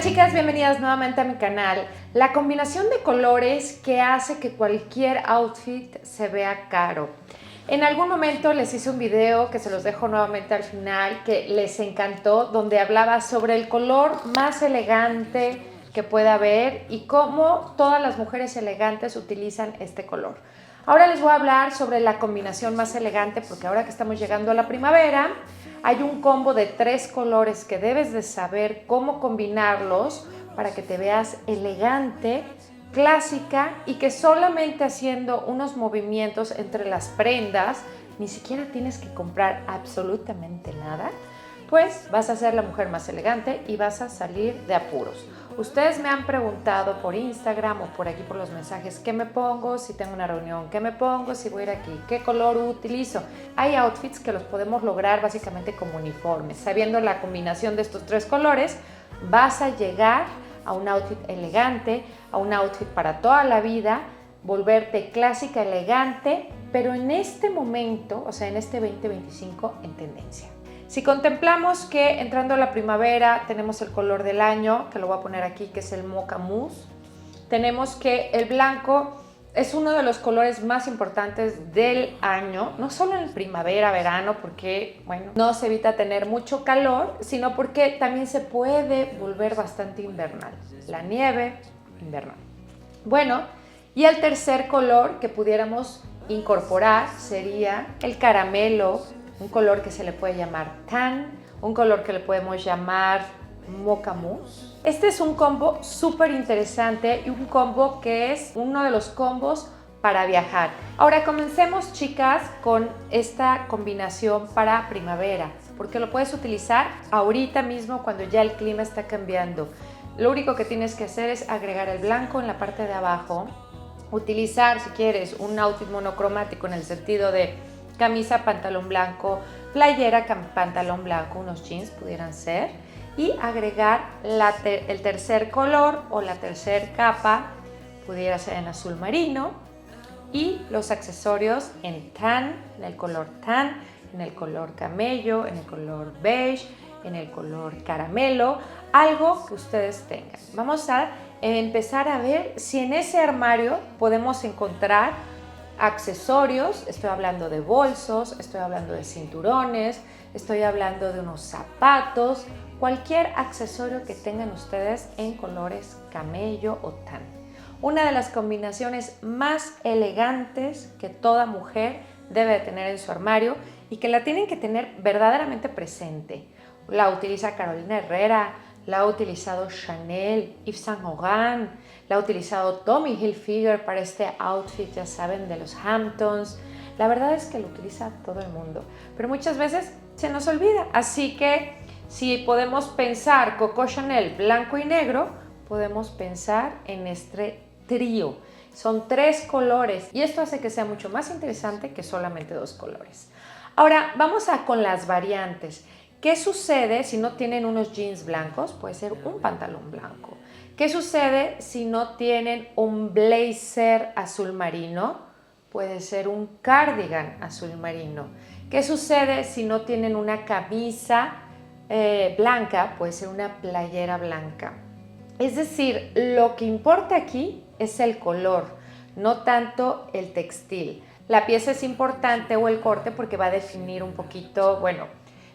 chicas, bienvenidas nuevamente a mi canal. La combinación de colores que hace que cualquier outfit se vea caro. En algún momento les hice un video que se los dejo nuevamente al final, que les encantó, donde hablaba sobre el color más elegante que pueda haber y cómo todas las mujeres elegantes utilizan este color. Ahora les voy a hablar sobre la combinación más elegante, porque ahora que estamos llegando a la primavera, hay un combo de 3 colores que debes de saber cómo combinarlos para que te veas elegante, clásica y que solamente haciendo unos movimientos entre las prendas, ni siquiera tienes que comprar absolutamente nada, pues vas a ser la mujer más elegante y vas a salir de apuros. Ustedes me han preguntado por Instagram o por aquí por los mensajes qué me pongo, si tengo una reunión, qué me pongo, si voy a ir aquí, qué color utilizo. Hay outfits que los podemos lograr básicamente como uniformes. Sabiendo la combinación de estos 3 colores, vas a llegar a un outfit elegante, a un outfit para toda la vida, volverte clásica, elegante, pero en este momento, o sea, en este 2025, en tendencia. Si contemplamos que entrando a la primavera tenemos el color del año, que lo voy a poner aquí, que es el Mocha Mousse, tenemos que el blanco es uno de los colores más importantes del año, no solo en primavera, verano, porque bueno, no se evita tener mucho calor, sino porque también se puede volver bastante invernal. La nieve, invernal. Bueno, y el tercer color que pudiéramos incorporar sería el caramelo, un color que se le puede llamar tan, un color que le podemos llamar Mocha Mousse. Este es un combo súper interesante y un combo que es uno de los combos para viajar. Ahora comencemos, chicas, con esta combinación para primavera, porque lo puedes utilizar ahorita mismo cuando ya el clima está cambiando. Lo único que tienes que hacer es agregar el blanco en la parte de abajo, utilizar, si quieres, un outfit monocromático en el sentido de camisa, pantalón blanco, playera, pantalón blanco, unos jeans pudieran ser, y agregar el tercer color o la tercer capa, pudiera ser en azul marino, y los accesorios en tan, en el color tan, en el color camello, en el color beige, en el color caramelo, algo que ustedes tengan. Vamos a empezar a ver si en ese armario podemos encontrar accesorios. Estoy hablando de bolsos, estoy hablando de cinturones, estoy hablando de unos zapatos, cualquier accesorio que tengan ustedes en colores camello o tan. Una de las combinaciones más elegantes que toda mujer debe de tener en su armario y que la tienen que tener verdaderamente presente. La utiliza Carolina Herrera, la ha utilizado Chanel, Yves Saint Laurent, la ha utilizado Tommy Hilfiger para este outfit, ya saben, de los Hamptons. La verdad es que lo utiliza todo el mundo, pero muchas veces se nos olvida. Así que si podemos pensar Coco Chanel blanco y negro, podemos pensar en este trío. Son 3 colores y esto hace que sea mucho más interesante que solamente 2 colores. Ahora vamos con las variantes. ¿Qué sucede si no tienen unos jeans blancos? Puede ser un pantalón blanco. ¿Qué sucede si no tienen un blazer azul marino? Puede ser un cardigan azul marino. ¿Qué sucede si no tienen una camisa blanca? Puede ser una playera blanca. Es decir, lo que importa aquí es el color, no tanto el textil. La pieza es importante o el corte porque va a definir un poquito, bueno,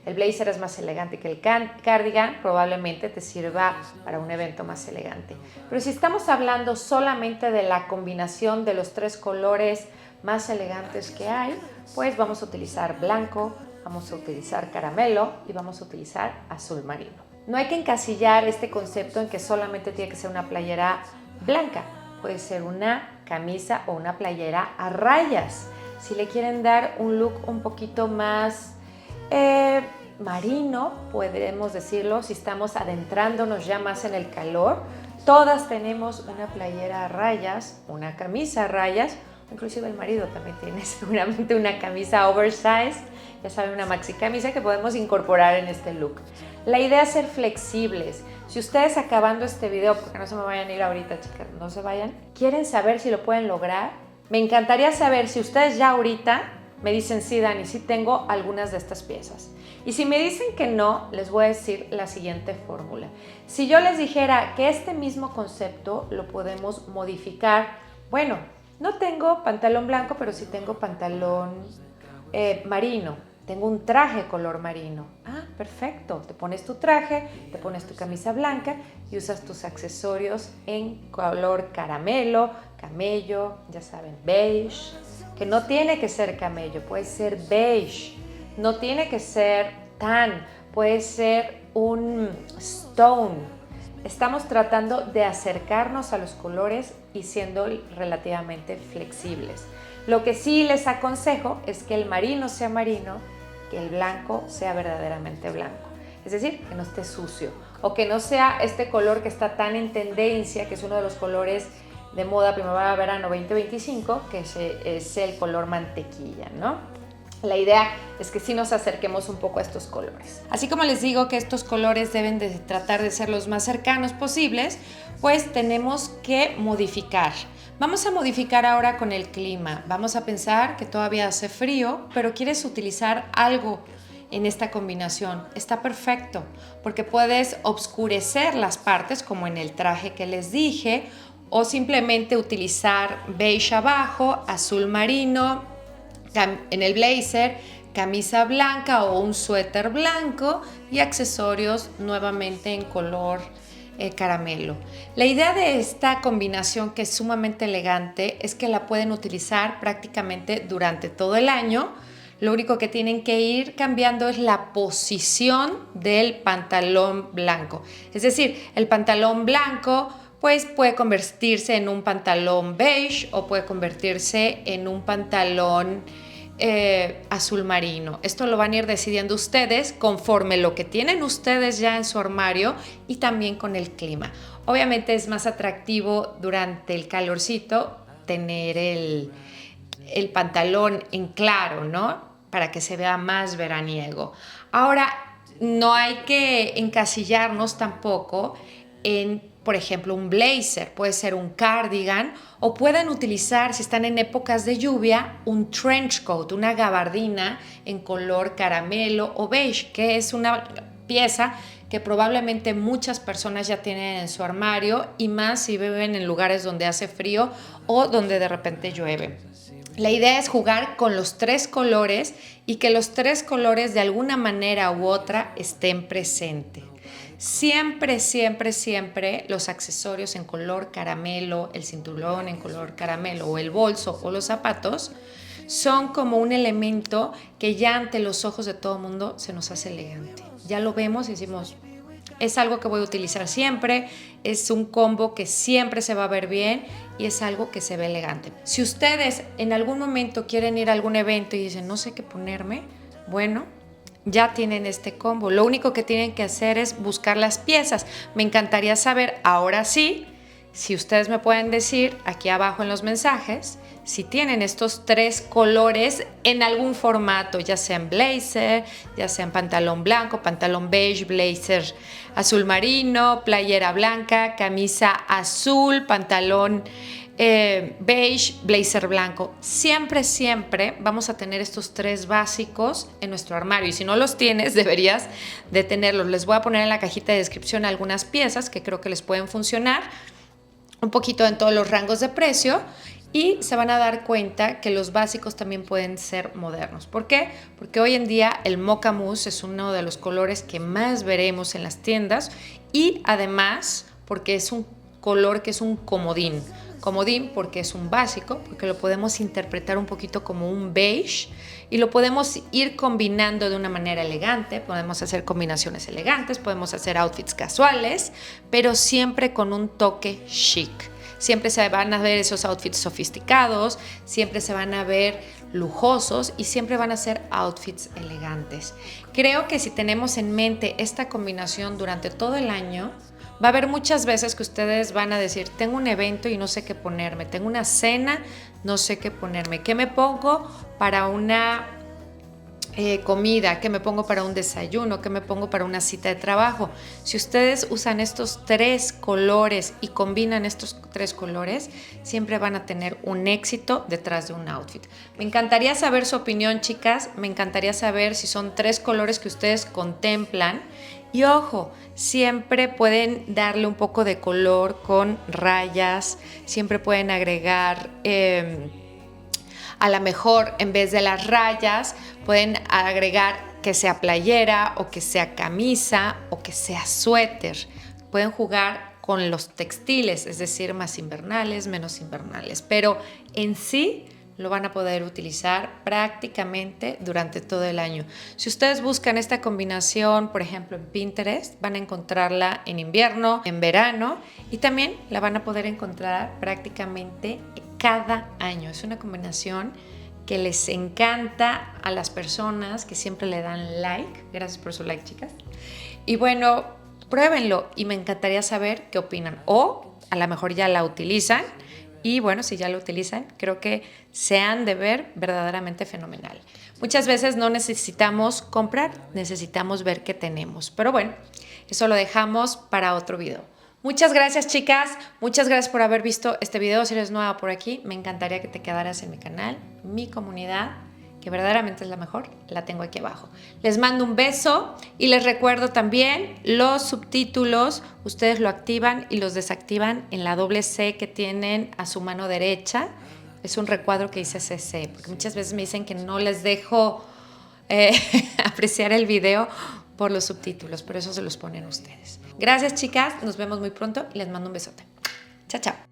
el blazer es más elegante que el cardigan, probablemente te sirva para un evento más elegante. Pero si estamos hablando solamente de la combinación de los 3 colores más elegantes que hay, pues vamos a utilizar blanco, vamos a utilizar caramelo y vamos a utilizar azul marino. No hay que encasillar este concepto en que solamente tiene que ser una playera blanca. Puede ser una camisa o una playera a rayas. Si le quieren dar un look un poquito más marino, podemos decirlo, si estamos adentrándonos ya más en el calor, todas tenemos una playera a rayas, una camisa a rayas, inclusive el marido también tiene seguramente una camisa oversized, ya saben, una maxi camisa que podemos incorporar en este look. La idea es ser flexibles. Si ustedes acabando este video, porque no se me vayan a ir ahorita, chicas, no se vayan, quieren saber si lo pueden lograr, me encantaría saber si ustedes ya ahorita Me dicen, sí, Dani, sí tengo algunas de estas piezas. Y si me dicen que no, les voy a decir la siguiente fórmula. Si yo les dijera que este mismo concepto lo podemos modificar, bueno, no tengo pantalón blanco, pero sí tengo pantalón marino. Tengo un traje color marino. Ah, perfecto. Te pones tu traje, te pones tu camisa blanca y usas tus accesorios en color caramelo, camello, ya saben, beige, que no tiene que ser camello, puede ser beige, no tiene que ser tan, puede ser un stone. Estamos tratando de acercarnos a los colores y siendo relativamente flexibles. Lo que sí les aconsejo es que el marino sea marino, que el blanco sea verdaderamente blanco. Es decir, que no esté sucio o que no sea este color que está tan en tendencia, que es uno de los colores de moda primavera-verano 2025, que es el color mantequilla, ¿no? La idea es que sí nos acerquemos un poco a estos colores. Así como les digo que estos colores deben de tratar de ser los más cercanos posibles, pues tenemos que modificar. Vamos a modificar ahora con el clima. Vamos a pensar que todavía hace frío, pero quieres utilizar algo en esta combinación. Está perfecto, porque puedes obscurecer las partes, como en el traje que les dije, o simplemente utilizar beige abajo, azul marino, en el blazer, camisa blanca o un suéter blanco y accesorios nuevamente en color caramelo. La idea de esta combinación, que es sumamente elegante, es que la pueden utilizar prácticamente durante todo el año. Lo único que tienen que ir cambiando es la posición del pantalón blanco. Es decir, el pantalón blanco pues puede convertirse en un pantalón beige o puede convertirse en un pantalón azul marino. Esto lo van a ir decidiendo ustedes conforme lo que tienen ustedes ya en su armario y también con el clima. Obviamente es más atractivo durante el calorcito tener el pantalón en claro, ¿no? Para que se vea más veraniego. Ahora, no hay que encasillarnos tampoco en, por ejemplo, un blazer, puede ser un cardigan, o pueden utilizar, si están en épocas de lluvia, un trench coat, una gabardina en color caramelo o beige, que es una pieza que probablemente muchas personas ya tienen en su armario, y más si viven en lugares donde hace frío o donde de repente llueve. La idea es jugar con los tres colores y que los tres colores de alguna manera u otra estén presentes. Siempre, siempre, siempre los accesorios en color caramelo, el cinturón en color caramelo o el bolso o los zapatos son como un elemento que ya ante los ojos de todo el mundo se nos hace elegante. Ya lo vemos y decimos, es algo que voy a utilizar siempre, es un combo que siempre se va a ver bien y es algo que se ve elegante. Si ustedes en algún momento quieren ir a algún evento y dicen, no sé qué ponerme, bueno, ya tienen este combo. Lo único que tienen que hacer es buscar las piezas. Me encantaría saber, ahora sí, si ustedes me pueden decir aquí abajo en los mensajes, si tienen estos tres colores en algún formato, ya sea en blazer, ya sea en pantalón blanco, pantalón beige, blazer azul marino, playera blanca, camisa azul, pantalón beige, blazer blanco. Siempre, siempre vamos a tener estos tres básicos en nuestro armario, y si no los tienes, deberías de tenerlos. Les voy a poner en la cajita de descripción algunas piezas que creo que les pueden funcionar, un poquito en todos los rangos de precio, y se van a dar cuenta que los básicos también pueden ser modernos. ¿Por qué? Porque hoy en día el mocha mousse es uno de los colores que más veremos en las tiendas, y además porque es un color que es un comodín. Comodín porque es un básico, porque lo podemos interpretar un poquito como un beige y lo podemos ir combinando de una manera elegante. Podemos hacer combinaciones elegantes, podemos hacer outfits casuales, pero siempre con un toque chic. Siempre se van a ver esos outfits sofisticados, siempre se van a ver lujosos y siempre van a ser outfits elegantes. Creo que si tenemos en mente esta combinación durante todo el año, va a haber muchas veces que ustedes van a decir, tengo un evento y no sé qué ponerme, tengo una cena, no sé qué ponerme, ¿qué me pongo para una comida, qué me pongo para un desayuno, qué me pongo para una cita de trabajo. Si ustedes usan estos 3 colores y combinan estos 3 colores, siempre van a tener un éxito detrás de un outfit. Me encantaría saber su opinión, chicas. Me encantaría saber si son 3 colores que ustedes contemplan. Y ojo, siempre pueden darle un poco de color con rayas, siempre pueden agregar... a lo mejor en vez de las rayas pueden agregar que sea playera o que sea camisa o que sea suéter. Pueden jugar con los textiles, es decir, más invernales, menos invernales, pero en sí lo van a poder utilizar prácticamente durante todo el año. Si ustedes buscan esta combinación, por ejemplo, en Pinterest, van a encontrarla en invierno, en verano y también la van a poder encontrar prácticamente cada año. Es una combinación que les encanta a las personas que siempre le dan like. Gracias por su like, chicas. Y bueno, pruébenlo y me encantaría saber qué opinan. O a lo mejor ya la utilizan. Y bueno, si ya lo utilizan, creo que se han de ver verdaderamente fenomenal. Muchas veces no necesitamos comprar, necesitamos ver qué tenemos. Pero bueno, eso lo dejamos para otro video. Muchas gracias, chicas. Muchas gracias por haber visto este video. Si eres nueva por aquí, me encantaría que te quedaras en mi canal, mi comunidad, que verdaderamente es la mejor, la tengo aquí abajo. Les mando un beso y les recuerdo también los subtítulos. Ustedes lo activan y los desactivan en la doble C que tienen a su mano derecha. Es un recuadro que dice CC, porque muchas veces me dicen que no les dejo apreciar el video por los subtítulos, pero eso se los ponen ustedes. Gracias, chicas, nos vemos muy pronto y les mando un besote. Chao, chao.